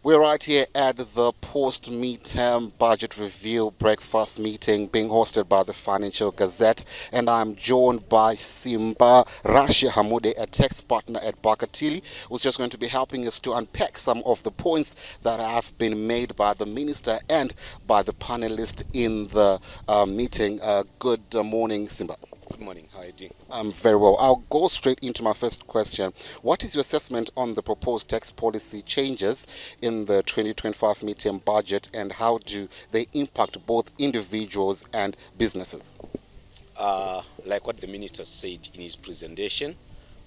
We're right here at the post-midterm budget review breakfast meeting being hosted by the Financial Gazette, and I'm joined by Simba Rashia Hamude, a tax partner at Bakatili, who's just going to be helping us to unpack some of the points that have been made by the minister and by the panelists in the meeting. Good morning, Simba. Good morning. How are you doing? I'm very well. I'll go straight into my first question. What is your assessment on the proposed tax policy changes in the 2025 midterm budget, and how do they impact both individuals and businesses? Like what the minister said in his presentation,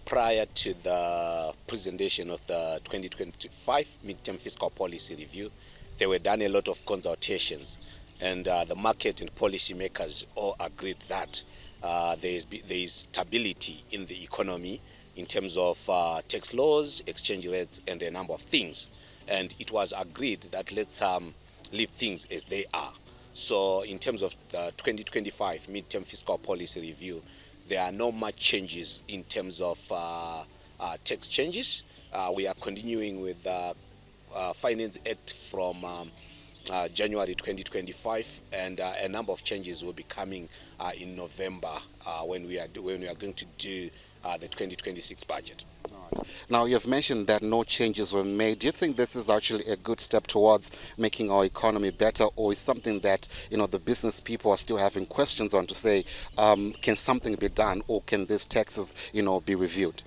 prior to the presentation of the 2025 midterm fiscal policy review, there were done a lot of consultations, and the market and policymakers all agreed that there is stability in the economy in terms of tax laws, exchange rates, and a number of things. And it was agreed that let's leave things as they are. So in terms of the 2025 midterm fiscal policy review, there are no much changes in terms of tax changes. We are continuing with the Finance Act from January 2025, and a number of changes will be coming in November when we are going to do the 2026 budget. Now, you've mentioned that no changes were made. Do you think this is actually a good step towards making our economy better, or is something that the business people are still having questions on to say, can something be done, or can these taxes be reviewed?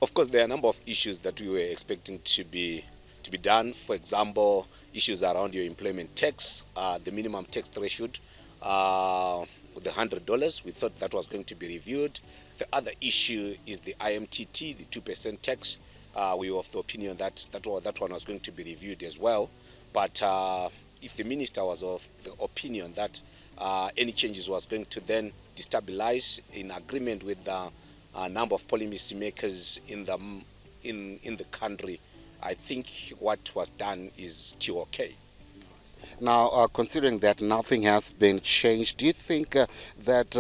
Of course, there are a number of issues that we were expecting to be done. For example, issues around your employment tax, the minimum tax threshold, the $100. We thought that was going to be reviewed. The other issue is the IMTT, the 2% tax. We were of the opinion that one was going to be reviewed as well. But if the minister was of the opinion that any changes was going to then destabilize, in agreement with a number of policymakers in the country, I think what was done is still okay. Now, considering that nothing has been changed, do you think that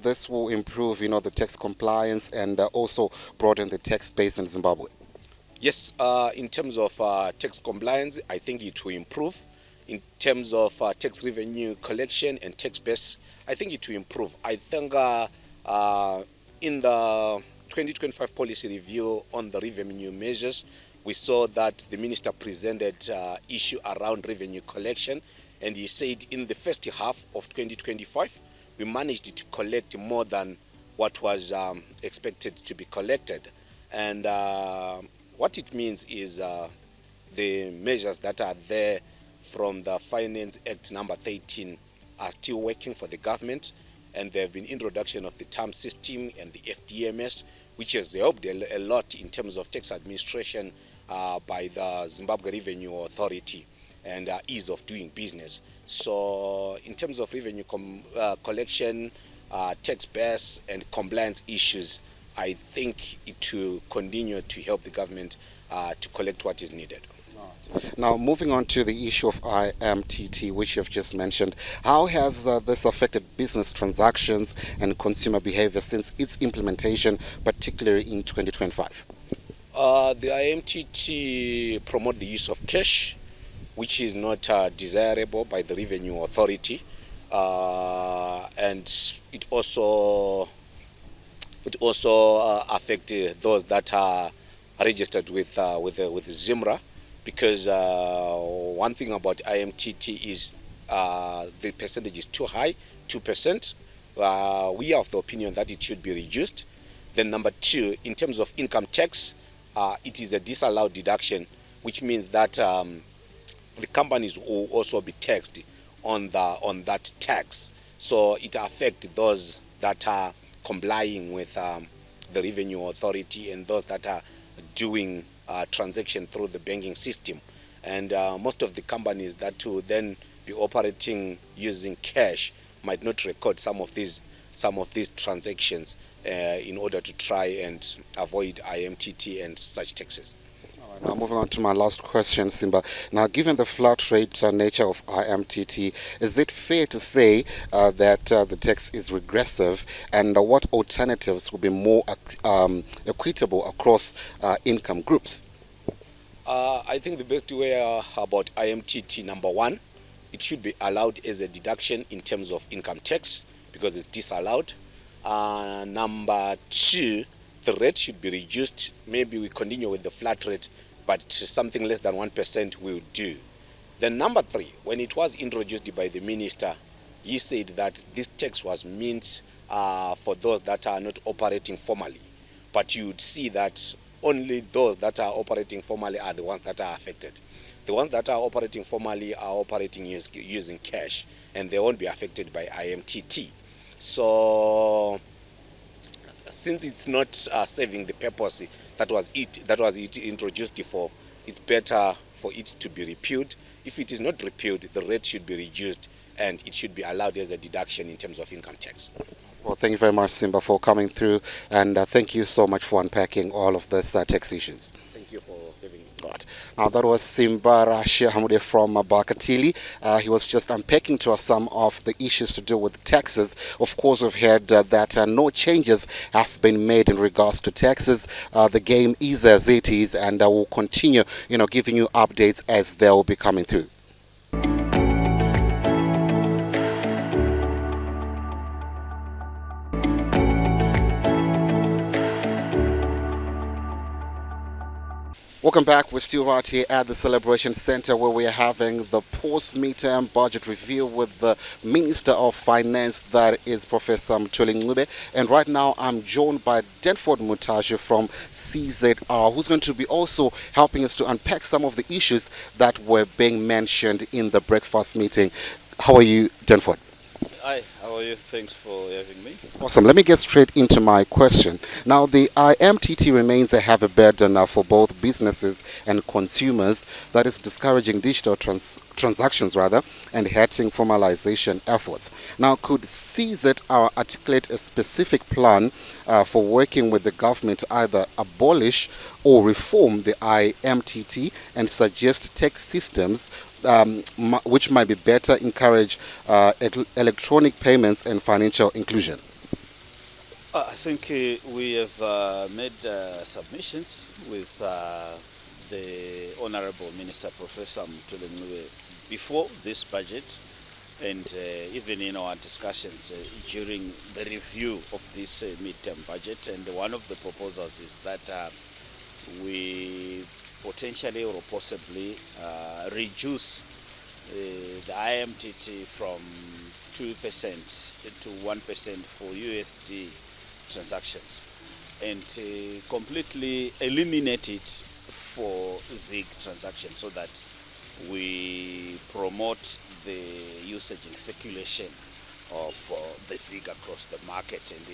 this will improve the tax compliance and also broaden the tax base in Zimbabwe? Yes, in terms of tax compliance, I think it will improve. In terms of tax revenue collection and tax base, I think it will improve. I think in the 2025 policy review on the revenue measures, we saw that the minister presented issue around revenue collection, and he said in the first half of 2025, we managed to collect more than what was expected to be collected. And what it means is the measures that are there from the Finance Act number 13 are still working for the government, and there have been introduction of the TAM system and the FDMS, which has helped a lot in terms of tax administration by the Zimbabwe Revenue Authority and ease of doing business. So in terms of revenue collection, tax base and compliance issues, I think it will continue to help the government to collect what is needed. Now, moving on to the issue of IMTT, which you've just mentioned, how has this affected business transactions and consumer behavior since its implementation, particularly in 2025? The IMTT promote the use of cash, which is not desirable by the Revenue Authority, and it also affects those that are registered with Zimra, because one thing about IMTT is the percentage is too high, 2%. We are of the opinion that it should be reduced. Then number two, in terms of income tax, it is a disallowed deduction, which means that the companies will also be taxed on that tax. So it affects those that are complying with the Revenue Authority and those that are doing transaction through the banking system. And most of the companies that will then be operating using cash might not record some of these transactions in order to try and avoid IMTT and such taxes. Now, moving on to my last question, Simba. Now, given the flat rate nature of IMTT, is it fair to say that the tax is regressive, and what alternatives will be more equitable across income groups? I think the best way about IMTT, number one, it should be allowed as a deduction in terms of income tax because it's disallowed. Number two, the rate should be reduced. Maybe we continue with the flat rate, but something less than 1% will do. Then number three, when it was introduced by the minister, he said that this tax was meant for those that are not operating formally. But you would see that only those that are operating formally are the ones that are affected. The ones that are operating formally are operating using cash, and they won't be affected by IMTT. So since it's not serving the purpose that was it introduced for, it's better for it to be repealed. If it is not repealed, the rate should be reduced and it should be allowed as a deduction in terms of income tax. Well, thank you very much, Simba, for coming through, and thank you so much for unpacking all of these tax issues. Thank you for having me. God. Now, that was Simba Hamude from Bakatili. He was just unpacking to us some of the issues to do with taxes. Of course, we've heard that no changes have been made in regards to taxes. The game is as it is, and we'll continue, giving you updates as they will be coming through. Welcome back. We're still right here at the Celebration Center where we are having the post-midterm budget review with the Minister of Finance, that is Professor Mthuli Ncube. And right now I'm joined by Denford Mutashe from CZR, who's going to be also helping us to unpack some of the issues that were being mentioned in the breakfast meeting. How are you, Denford? Hi, how are you? Thanks for having me. Awesome. Let me get straight into my question. Now, the IMTT remains a heavy burden for both businesses and consumers that is discouraging digital transactions and hurting formalization efforts. Now, could CZR articulate a specific plan for working with the government to either abolish or reform the IMTT and suggest tax systems which might be better encourage electronic payments and financial inclusion? I think we have made submissions with the Honorable Minister Professor Mthuli Ncube before this budget, and even in our discussions during the review of this midterm budget. And one of the proposals is that we potentially or possibly reduce the IMTT from 2% to 1% for USD transactions, and completely eliminate it for ZIG transactions, so that we promote the usage and circulation of the ZIG across the market, and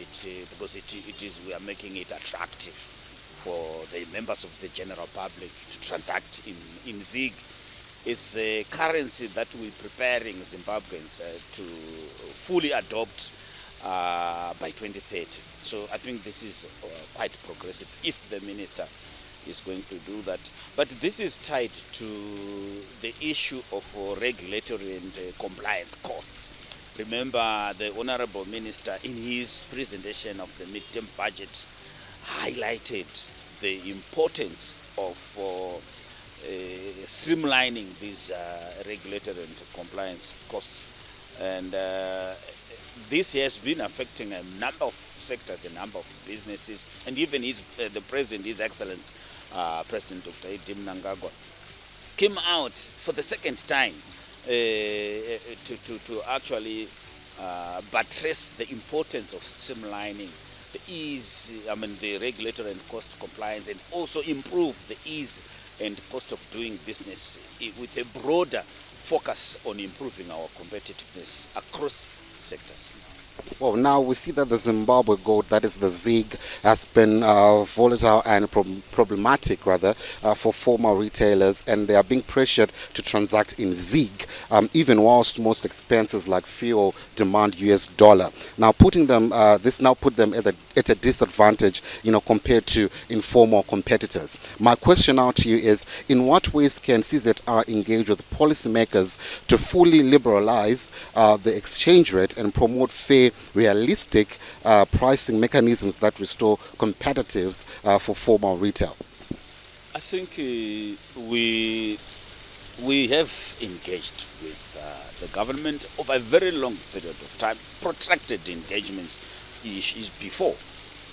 because we are making it attractive for the members of the general public to transact in ZIG. Is a currency that we're preparing Zimbabweans to fully adopt by 2030. So I think this is quite progressive if the minister is going to do that. But this is tied to the issue of regulatory and compliance costs. Remember, the Honorable Minister in his presentation of the midterm budget highlighted the importance of streamlining these regulatory and compliance costs, and this has been affecting a number of sectors, a number of businesses, and even the President, His Excellency President Dr. Edi Mnangagwa, came out for the second time to actually buttress the importance of streamlining the regulatory and cost compliance, and also improve the ease and cost of doing business with a broader focus on improving our competitiveness across sectors. Well, now we see that the Zimbabwe gold, that is the ZIG, has been volatile and problematic for formal retailers, and they are being pressured to transact in ZIG, even whilst most expenses like fuel demand US dollar. Now this now put them at a disadvantage, compared to informal competitors. My question now to you is, in what ways can CZR engage with policymakers to fully liberalize the exchange rate and promote fair, realistic pricing mechanisms that restore competitiveness for formal retail? I think we have engaged with the government over a very long period of time, protracted engagements is before.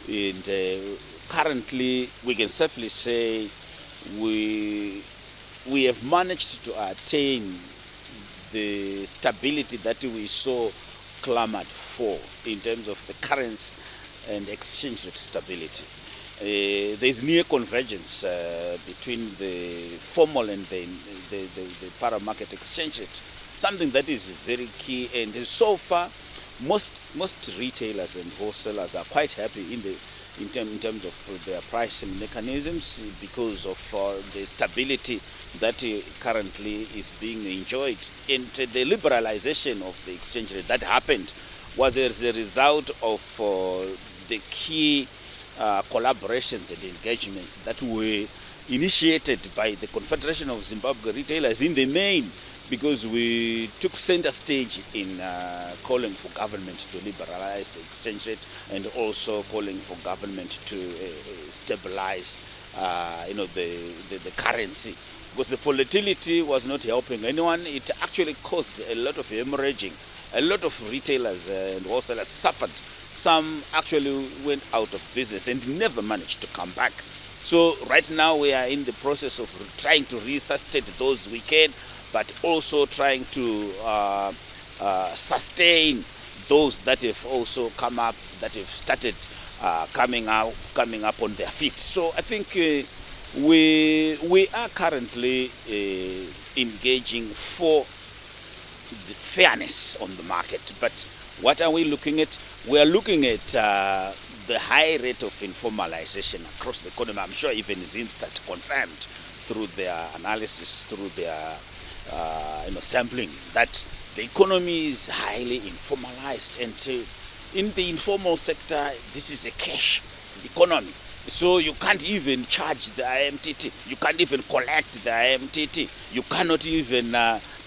And currently, we can safely say we have managed to attain the stability that we saw clamored for in terms of the currency and exchange rate stability. There is near convergence between the formal and the para-market exchange rate, something that is very key. And so far, most retailers and wholesalers are quite happy in terms of their pricing mechanisms because of the stability that currently is being enjoyed. And the liberalization of the exchange rate that happened was as a result of the key collaborations and engagements that were initiated by the Confederation of Zimbabwe Retailers in the main, because we took center stage in calling for government to liberalize the exchange rate and also calling for government to stabilize the currency, because the volatility was not helping anyone. It actually caused a lot of hemorrhaging. A lot of retailers and wholesalers suffered. Some actually went out of business and never managed to come back. So right now we are in the process of trying to resuscitate those we can, but also trying to sustain those that have also come up, that have started coming up on their feet. So I think we are currently engaging for the fairness on the market. But what are we looking at? We are looking at the high rate of informalization across the economy. I'm sure even Zimstat confirmed through their analysis, through their sampling, that the economy is highly informalized. And in the informal sector, this is a cash economy. So you can't even charge the IMTT. You can't even collect the IMTT. You cannot even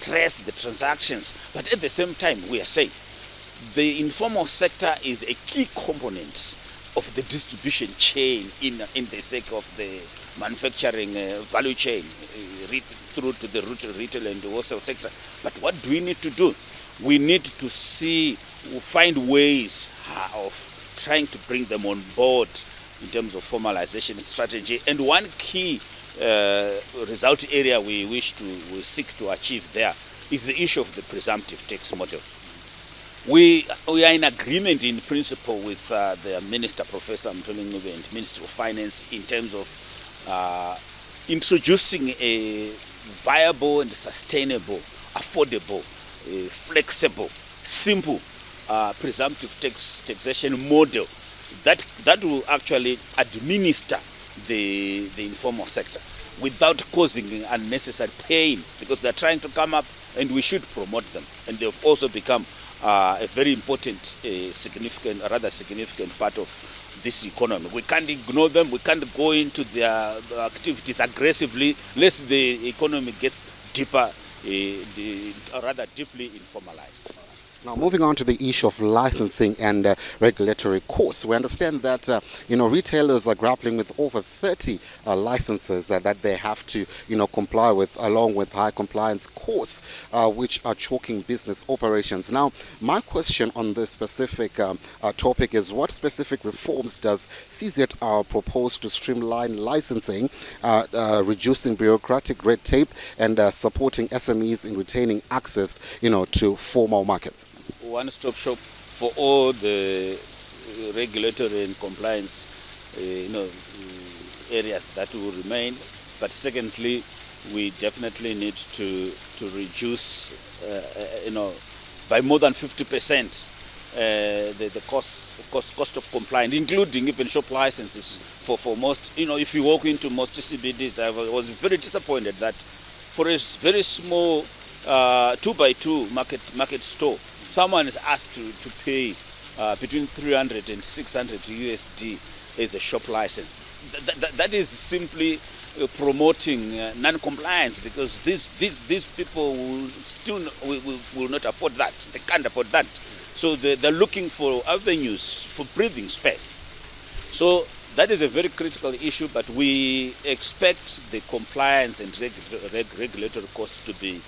trace the transactions. But at the same time, we are saying the informal sector is a key component of the distribution chain in the sake of the manufacturing value chain through to the retail and the wholesale sector. But what do we need to do? We need to find ways of trying to bring them on board in terms of formalization strategy. And one key result area we seek to achieve there is the issue of the presumptive tax model. We are in agreement in principle with the Minister, Professor Mtolengube, and Minister of Finance in terms of introducing a viable and sustainable, affordable, flexible, simple presumptive taxation model that will actually administer the informal sector without causing unnecessary pain, because they're trying to come up and we should promote them. And they've also become a very important, rather significant part of this economy. We can't ignore them. We can't go into their activities aggressively lest the economy gets deeper, rather deeply informalized. Now, moving on to the issue of licensing and regulatory costs, we understand that retailers are grappling with over 30 licenses that they have to comply with, along with high compliance costs, which are choking business operations. Now, my question on this specific topic is, what specific reforms does CZR propose to streamline licensing, reducing bureaucratic red tape, and supporting SMEs in retaining access, to formal markets? One-stop shop for all the regulatory and compliance areas that will remain. But secondly, we definitely need to reduce by more than 50% the cost of compliance, including even shop licenses for most. If you walk into most CBDs, I was very disappointed that for a very small 2x2 market store, someone is asked to pay between 300 and 600 USD as a shop license. That is simply promoting non-compliance, because these people will not afford that. They can't afford that. So they're looking for avenues for breathing space. So that is a very critical issue, but we expect the compliance and regulatory costs to be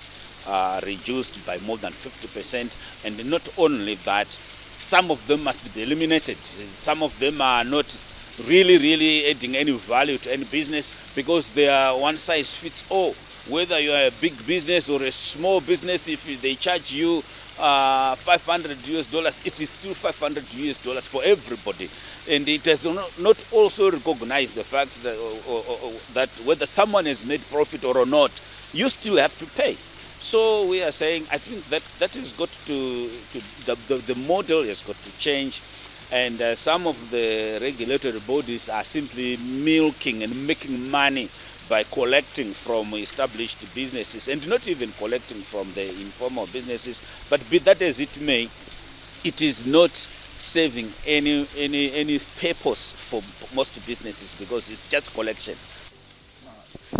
reduced by more than 50%. And not only that, some of them must be eliminated. Some of them are not really adding any value to any business because they are one size fits all. Whether you are a big business or a small business, if they charge you $500 US, it is still $500 US for everybody. And it does not also recognize the fact that, that whether someone has made profit or not, you still have to pay. So we are saying, I think that has got to the model has got to change, and some of the regulatory bodies are simply milking and making money by collecting from established businesses, and not even collecting from the informal businesses. But be that as it may, it is not serving any purpose for most businesses because it's just collection.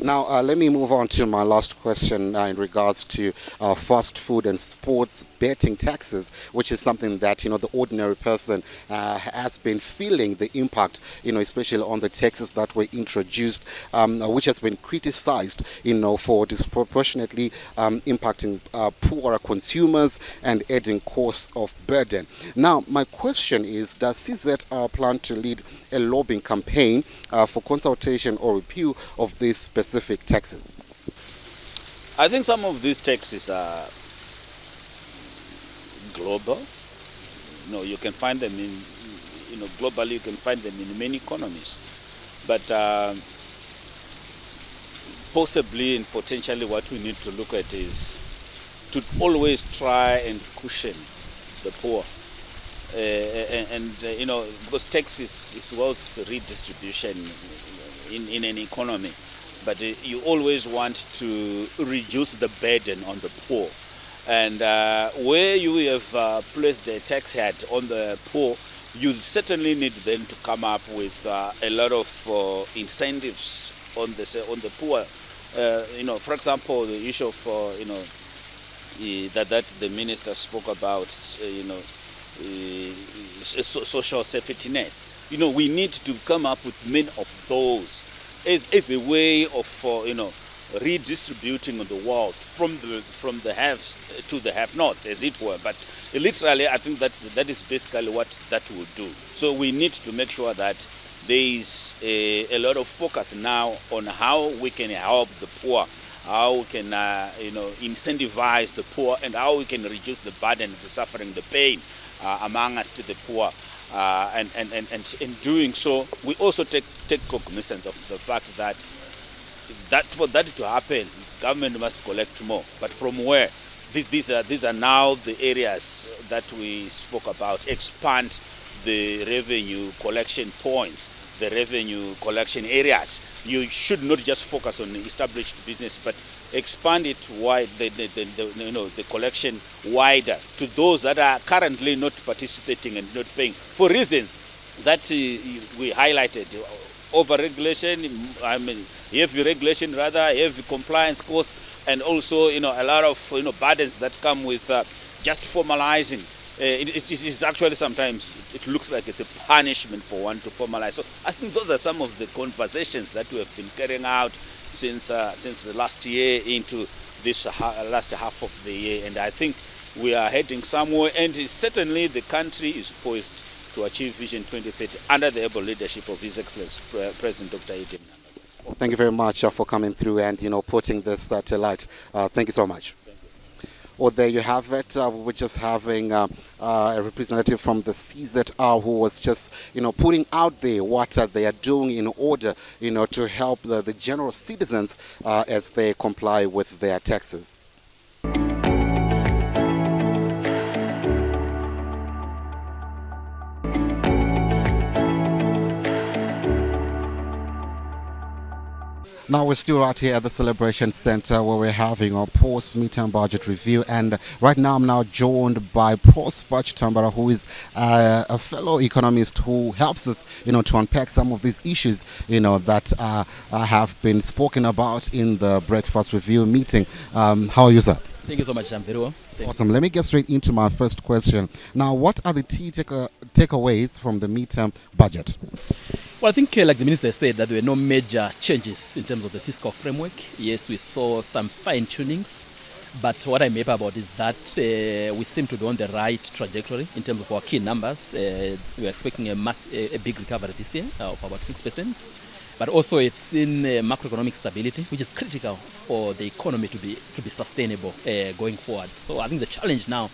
Now, let me move on to my last question in regards to fast food and sports betting taxes, which is something that, the ordinary person has been feeling the impact, especially on the taxes that were introduced, which has been criticized, for disproportionately impacting poorer consumers and adding costs of burden. Now, my question is, does CZ plan to lead a lobbying campaign for consultation or repeal of these specific taxes? I think some of these taxes are global. You can find them in, globally you can find them in many economies. But possibly and potentially what we need to look at is to always try and cushion the poor. Because tax is wealth redistribution in an economy, but you always want to reduce the burden on the poor. And where you have placed a tax head on the poor, you certainly need them to come up with a lot of incentives on the poor. For example, the issue of that the minister spoke about, social safety nets. We need to come up with many of those as a way of redistributing the wealth from the haves to the have-nots, as it were. But literally, I think that is basically what that will do. So we need to make sure that there is a lot of focus now on how we can help the poor, how we can incentivize the poor, and how we can reduce the burden, the suffering, the pain among us to the poor. And in doing so, we also take cognizance of the fact that for that to happen, government must collect more. But from where? These are now the areas that we spoke about. Expand the revenue collection points, the revenue collection areas. You should not just focus on established business, but expand it wide, the collection wider to those that are currently not participating and not paying for reasons that we highlighted. Over-regulation, heavy regulation rather, heavy compliance costs, and also a lot of burdens that come with just formalizing. It is actually sometimes it looks like it's a punishment for one to formalize. So I think those are some of the conversations that we have been carrying out since the last year into this last half of the year, and I think we are heading somewhere, and certainly the country is poised to achieve Vision 2030 under the able leadership of His Excellency President Dr. Edi. Well, thank you very much for coming through and putting this to light. Thank you so much. Well, there you have it. We're just having a representative from the CZR who was just, putting out there what they are doing in order, to help the general citizens as they comply with their taxes. Now we're still right here at the Celebration Center where we're having our post-midterm budget review, and right now I'm now joined by Prosper Chitambara, who is a fellow economist who helps us, to unpack some of these issues, that have been spoken about in the breakfast review meeting. How are you, sir? Thank you so much. I'm very well. Awesome. Let me get straight into my first question. Now, what are the key takeaways from the midterm budget? Well, I think, like the minister said, that there were no major changes in terms of the fiscal framework. Yes, we saw some fine tunings, but what I'm happy about is that we seem to be on the right trajectory in terms of our key numbers. We're expecting a big recovery this year of about 6%. But also we've seen macroeconomic stability, which is critical for the economy to be sustainable going forward. So I think the challenge now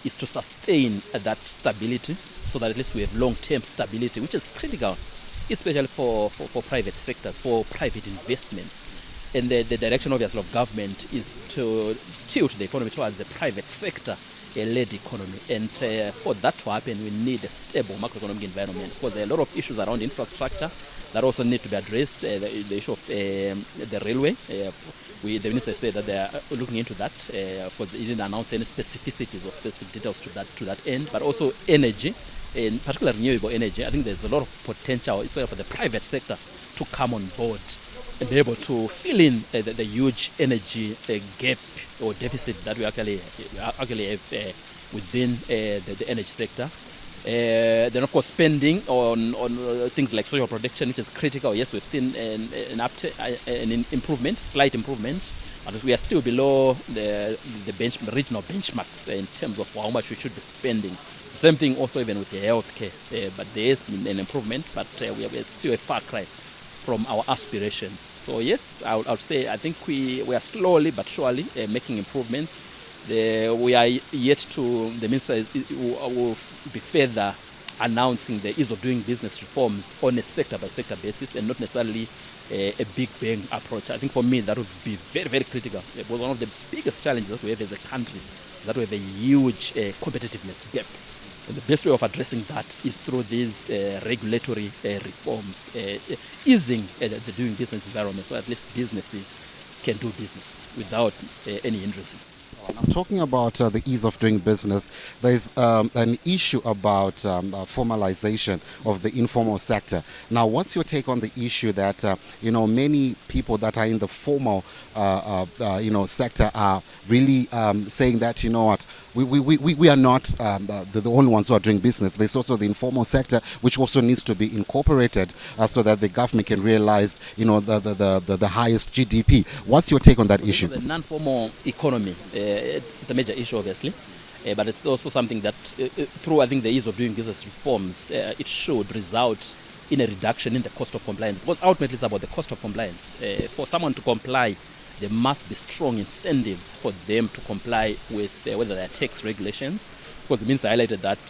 is to sustain that stability so that at least we have long-term stability, which is critical, especially for private sectors, for private investments. And the direction, obviously, of government is to tilt the economy towards a private sector, a led economy. And for that to happen, we need a stable macroeconomic environment, because there are a lot of issues around infrastructure that also need to be addressed. The issue of the railway, the minister said that they are looking into that. They didn't announce any specificities or specific details to that end, but also energy, in particular renewable energy. I think there's a lot of potential, especially for the private sector, to come on board and be able to fill in the huge energy gap or deficit that we actually have within the energy sector. Then, of course, spending on things like social protection, which is critical. Yes, we've seen an improvement, slight improvement, but we are still below the regional benchmarks in terms of how much we should be spending. Same thing also even with the healthcare, but there has been an improvement, but we are still a far cry from our aspirations. So yes, I would say I think we are slowly but surely making improvements. We are yet to, the minister will be further announcing the ease of doing business reforms on a sector-by-sector basis and not necessarily a big bang approach. I think for me that would be very, very critical. Because one of the biggest challenges that we have as a country is that we have a huge competitiveness gap. And the best way of addressing that is through these regulatory reforms, easing the doing business environment, so at least businesses can do business without any hindrances. I'm talking about the ease of doing business. There's an issue about formalization of the informal sector. Now, what's your take on the issue that many people that are in the formal sector are really saying that we are not the only ones who are doing business. There's also the informal sector, which also needs to be incorporated so that the government can realize the highest GDP. What's your take on that issue? The non-formal economy, it's a major issue, obviously, but it's also something that through, I think, the ease of doing business reforms, it should result in a reduction in the cost of compliance, because ultimately it's about the cost of compliance. For someone to comply, there must be strong incentives for them to comply with whether they are tax regulations, because the minister highlighted that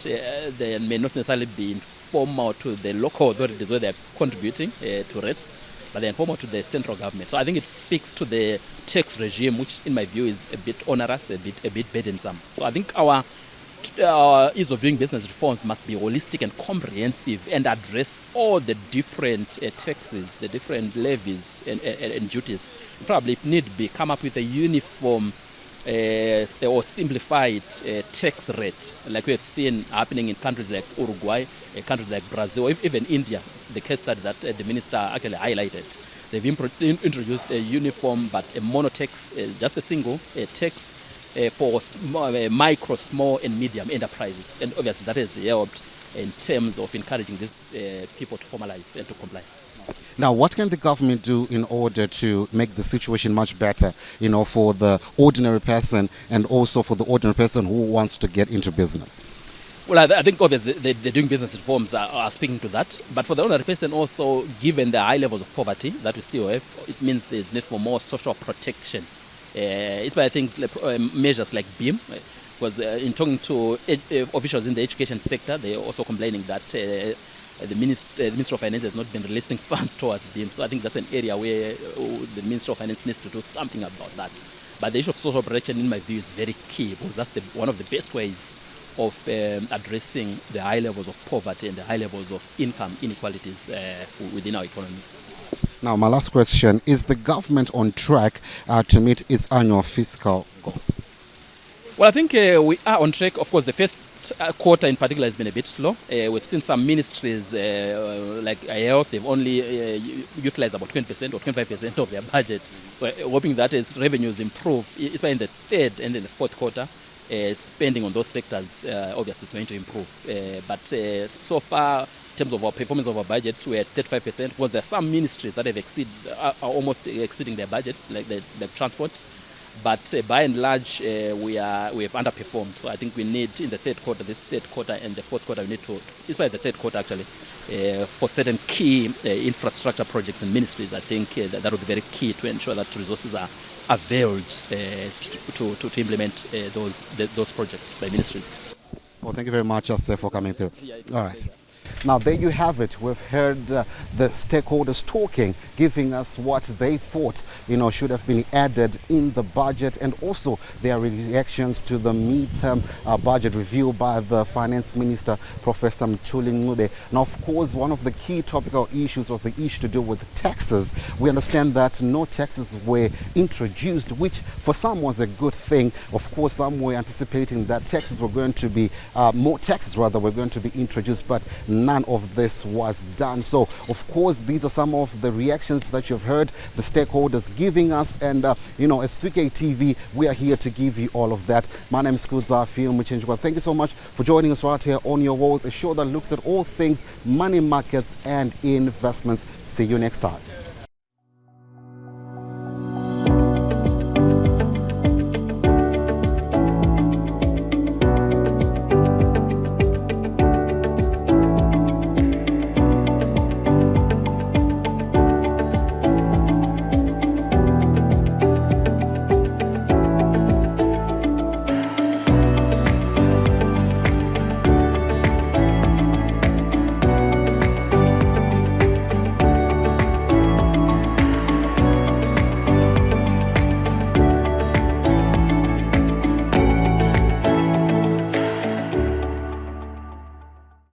they may not necessarily be informal to the local authorities where they are contributing to rates, but they're informal to the central government. So I think it speaks to the tax regime, which in my view is a bit onerous, a bit burdensome. So I think our ease of doing business reforms must be holistic and comprehensive and address all the different taxes, the different levies and duties. Probably, if need be, come up with a uniform or simplified tax rate, like we have seen happening in countries like Uruguay, countries like Brazil, even India, the case study that the minister actually highlighted. They've introduced a uniform but a monotax, just a single tax for micro, small and medium enterprises. And obviously that has helped in terms of encouraging these people to formalize and to comply. Now, what can the government do in order to make the situation much better, for the ordinary person and also for the ordinary person who wants to get into business? Well, I think obviously the doing business reforms are speaking to that. But for the ordinary person also, given the high levels of poverty that we still have, it means there's need for more social protection. Especially I think measures like BEAM, because in talking to officials in the education sector, they're also complaining that the Minister of Finance has not been releasing funds towards BEAM. So I think that's an area where the Minister of Finance needs to do something about that. But the issue of social protection, in my view, is very key, because that's one of the best ways of addressing the high levels of poverty and the high levels of income inequalities within our economy. Now, my last question, is the government on track to meet its annual fiscal goal? Well, I think we are on track. Of course, the first quarter in particular has been a bit slow. We've seen some ministries like health, they've only utilized about 20% or 25% of their budget. So hoping that as revenues improve, especially in the third and in the fourth quarter, spending on those sectors obviously is going to improve. But so far, in terms of our performance of our budget, we're at 35%. Because there are some ministries that are almost exceeding their budget, like the transport. But by and large, we have underperformed. So I think we need in the this third quarter and the fourth quarter, we need to, especially the third quarter actually, for certain key infrastructure projects and ministries, I think that would be very key to ensure that resources are availed to implement those projects by ministries. Well, thank you very much, sir, for coming through. Yeah, All right. Now, there you have it. We've heard the stakeholders talking, giving us what they thought, should have been added in the budget, and also their reactions to the midterm budget review by the Finance Minister, Professor Ncube. Now, of course, one of the key topical issues was the issue to do with taxes. We understand that no taxes were introduced, which for some was a good thing. Of course, some were anticipating that more taxes were going to be introduced, but none of this was done. So, of course, these are some of the reactions that you've heard the stakeholders giving us. And, as 3K TV, we are here to give you all of that. My name is Kudza Film Change. Well, thank you so much for joining us right here on Your World, a show that looks at all things money markets and investments. See you next time.